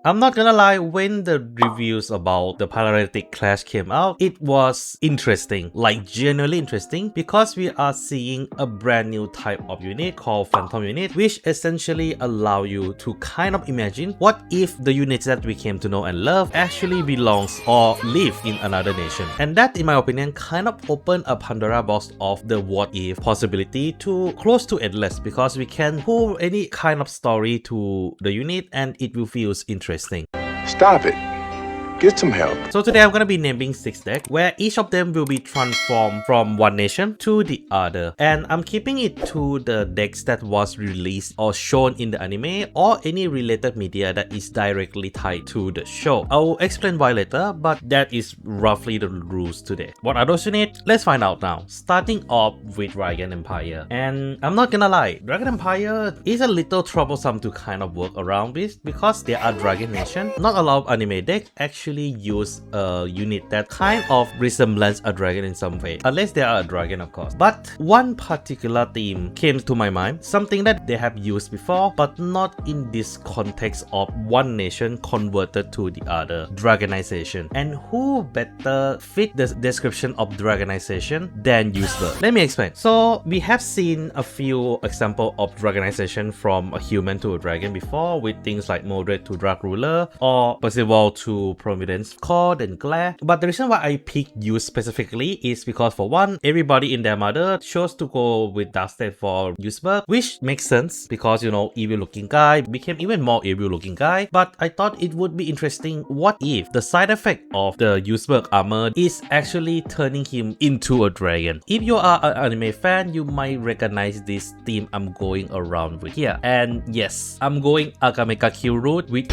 I'm not gonna lie, when the reviews about the Paleolithic Clash came out, it was interesting, like genuinely interesting, because we are seeing a brand new type of unit called Phantom Unit, which essentially allow you to kind of imagine what if the units that we came to know and love actually belongs or live in another nation. And that, in my opinion, kind of opened a Pandora box of the what if possibility to close to endless, because we can pull any kind of story to the unit and it will feel interesting. Stop it. Get some help. So today I'm gonna be naming 6 decks where each of them will be transformed from one nation to the other, and I'm keeping it to the decks that was released or shown in the anime or any related media that is directly tied to the show. I'll explain why later, but that is roughly the rules today. What are those units? Let's find out now. Starting off with Dragon Empire, and I'm not gonna lie, Dragon Empire is a little troublesome to kind of work around with because they are Dragon Nation. Not a lot of anime decks actually use a unit that kind of resembles a dragon in some way, unless they are a dragon, of course. But one particular theme came to my mind, something that they have used before, but not in this context of one nation converted to the other, dragonization. And who better fit the description of dragonization than Useberg? Let me explain. So we have seen a few examples of dragonization from a human to a dragon before, with things like Mordred to Dark Ruler or Percival to Providence, Cord, and Glare. But the reason why I picked you specifically is because, for one, everybody in their mother chose to go with Darkstead for Useberg, which makes sense because, you know, evil looking guy became even more evil looking guy. But I thought it would be interesting, what if the side effect of the Useberg armor is actually turning him into a dragon? If you are an anime fan, you might recognize this theme I'm going around with here. And yes, I'm going Akameka Q route with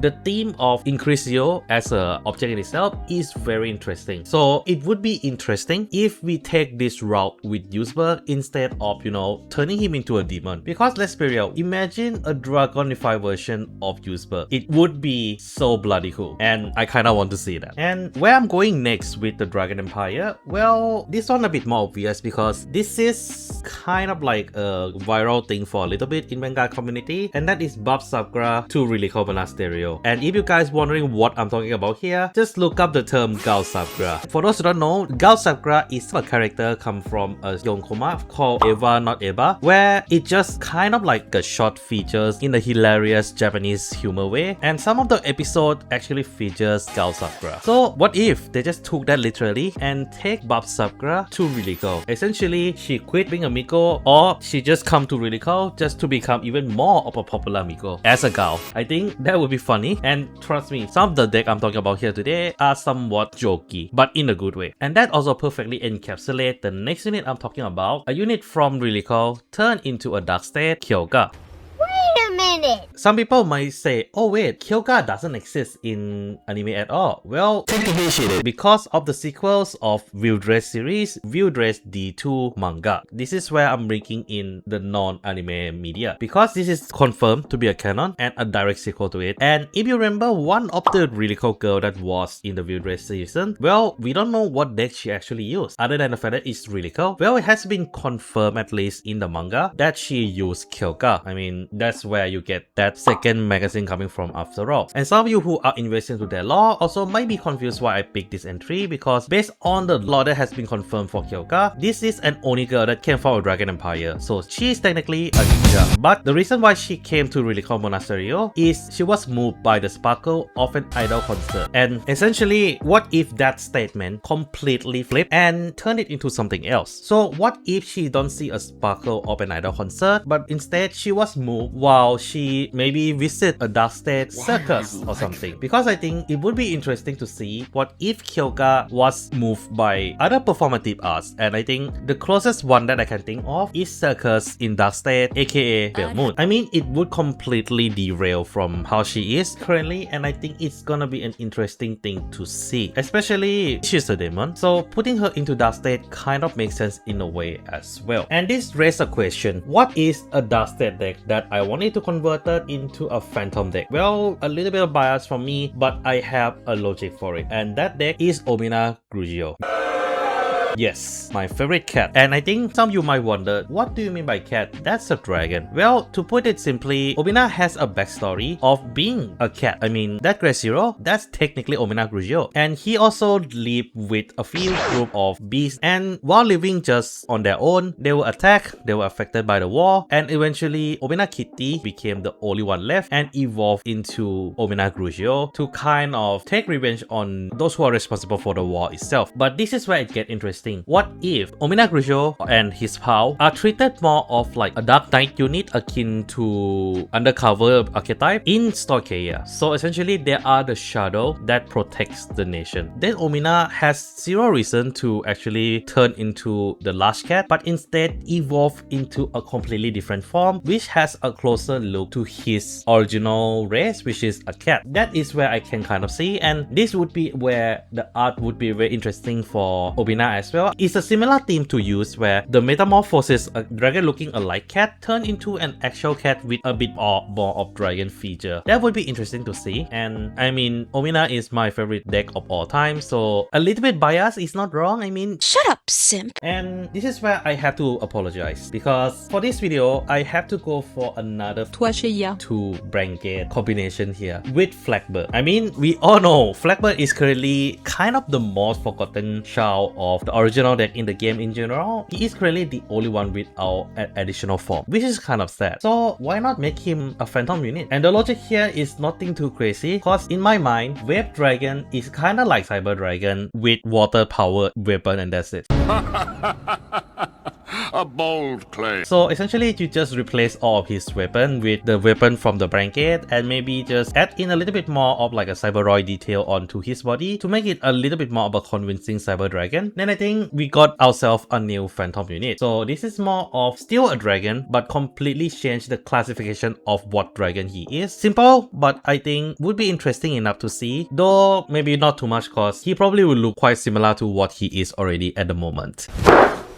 the theme of Increasio as an object in itself is very interesting. So it would be interesting if we take this route with Useberg instead of, you know, turning him into a demon. Because let's be real, imagine a dragonified version of Useberg. It would be so bloody cool, and I kind of want to see that. And where I'm going next with the Dragon Empire, well, this one a bit more obvious because this is kind of like a viral thing for a little bit in manga community, and that is Bob Sakura to Lyrical Monasterio. And if you guys wondering what I'm talking about here, just look up the term Gao Sakura. For those who don't know, Gao Sakura is a character come from a yonkoma called Eva Not Eba, where it just kind of like a short features in a hilarious Japanese humor way, and some of the episode actually features Gao Sakura. So what if they just took that literally and take Bob Sakura to Lyrical? Essentially, she quit being a Miko, or she just come to Lyrical just to become even more of a popular Miko as a Gao. I think that would be funny, and trust me, some of the deck I'm talking about here today are somewhat jokey, but in a good way. And that also perfectly encapsulates the next unit I'm talking about, a unit from Lyrical turned into a dark state, Kyoga. Wait a minute! Some people might say, oh wait, Kyoga doesn't exist in anime at all. Well, because of the sequels of Wildress series, Wildress D2 manga. This is where I'm bringing in the non-anime media, because this is confirmed to be a canon and a direct sequel to it. And if you remember, one of the really cool girl that was in the Wildress season, well, we don't know what deck she actually used, other than the fact that it's really cool. Well, it has been confirmed, at least in the manga, that she used Kyoga. I mean, that's where you get that second magazine coming from after all. And some of you who are invested into their lore also might be confused why I picked this entry, because based on the lore that has been confirmed for Kyoga, this is an Oni girl that came from a Dragon Empire, so she is technically a ninja. But the reason why she came to Lyrical Monasterio is she was moved by the sparkle of an idol concert. And essentially, what if that statement completely flipped and turned it into something else? So what if she don't see a sparkle of an idol concert, but instead she was moved while she maybe visit a dark state circus or something? Because I think it would be interesting to see what if Kyoga was moved by other performative arts, and I think the closest one that I can think of is circus in dark state, aka Pale Moon. I mean, it would completely derail from how she is currently, and I think it's gonna be an interesting thing to see, especially she's a demon, so putting her into dark state kind of makes sense in a way as well. And this raises a question, what is a dark state deck that I wanted to convert it into a phantom deck? Well, a little bit of bias from me, but I have a logic for it, and that deck is Omina Grugio. Yes, my favorite cat. And I think some of you might wonder, what do you mean by cat? That's a dragon. Well, to put it simply, Omina has a backstory of being a cat. I mean, that Grey Zero, that's technically Omina Grigio. And he also lived with a few group of beasts, and while living just on their own, they were attacked, they were affected by the war, and eventually Omina Kitty became the only one left and evolved into Omina Grigio to kind of take revenge on those who are responsible for the war itself. But this is where it gets interesting. What if Omina Grigio and his pal are treated more of like a Dark Knight unit akin to undercover archetype in Stoicheia? So essentially they are the shadow that protects the nation. Then Omina has zero reason to actually turn into the large cat, but instead evolve into a completely different form which has a closer look to his original race, which is a cat. That is where I can kind of see, and this would be where the art would be very interesting for Omina as well. It's a similar theme to use where the metamorphosis, a dragon looking alike cat turned into an actual cat with a bit more of dragon feature. That would be interesting to see. And I mean, Omina is my favorite deck of all time, so a little bit biased is not wrong. I mean, shut up, simp. and this is where I have to apologize, because for this video I have to go for another Stoicheia to Brandt Gate combination here with Flagbird. I mean, we all know Flagbird is currently kind of the most forgotten child of the original deck in the game in general. He is currently the only one without an additional form, which is kind of sad. So why not make him a phantom unit? And the logic here is nothing too crazy, because in my mind, Wave Dragon is kind of like Cyber Dragon with water powered weapon, and that's it. A bold claim. So essentially you just replace all of his weapon with the weapon from the Brandt Gate, and maybe just add in a little bit more of like a Cyberoid detail onto his body to make it a little bit more of a convincing Cyber Dragon. Then I think we got ourselves a new phantom unit. So this is more of still a dragon, but completely changed the classification of what dragon he is. Simple, but I think would be interesting enough to see, though maybe not too much, cause he probably will look quite similar to what he is already at the moment.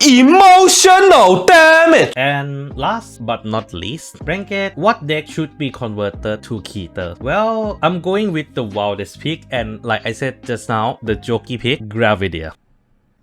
Emotional, damn it! And last but not least, Brandt Gate, what deck should be converted to Keter? Well, I'm going with the wildest pick, and like I said just now, the jokey pick, Gravidia.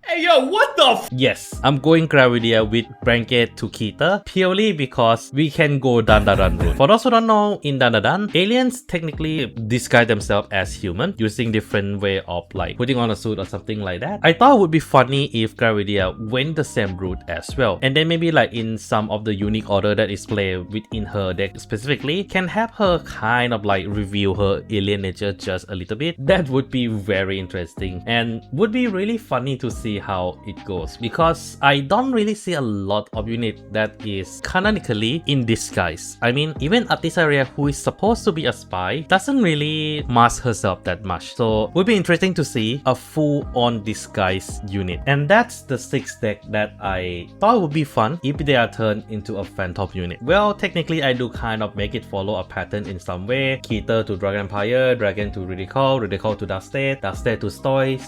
Hey yo, what the f? Yes, I'm going Gravidia with Brandt Gate to Keter purely because we can go Dandadan route. For those who don't know, in Dandadan, aliens technically disguise themselves as human using different way of like putting on a suit or something like that. I thought it would be funny if Gravidia went the same route as well, and then maybe like in some of the unique order that is played within her deck specifically, can have her kind of like reveal her alien nature just a little bit. That would be very interesting and would be really funny to see how it goes, because I don't really see a lot of unit that is canonically in disguise. I mean, even Artisaria, who is supposed to be a spy, doesn't really mask herself that much. So would be interesting to see a full-on disguise unit. And that's the 6th deck that I thought would be fun if they are turned into a phantom unit. Well, technically I do kind of make it follow a pattern in some way. Keter to Dragon Empire, Dragon to Ridicule, Ridicule to Dark State, Dark State to Stoy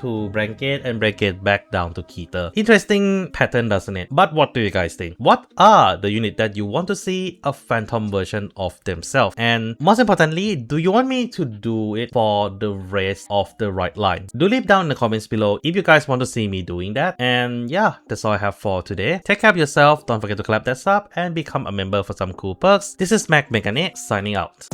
to Brandt Gate, and Brandt Gate back down to Keter. Interesting pattern, doesn't it? But what do you guys think? What are the unit that you want to see a phantom version of themselves? And most importantly, do you want me to do it for the rest of the right line? Do leave down in the comments below if you guys want to see me doing that. And yeah, that's all I have for today. Take care of yourself, don't forget to clap that sub and become a member for some cool perks. This is Mac Mechanic signing out.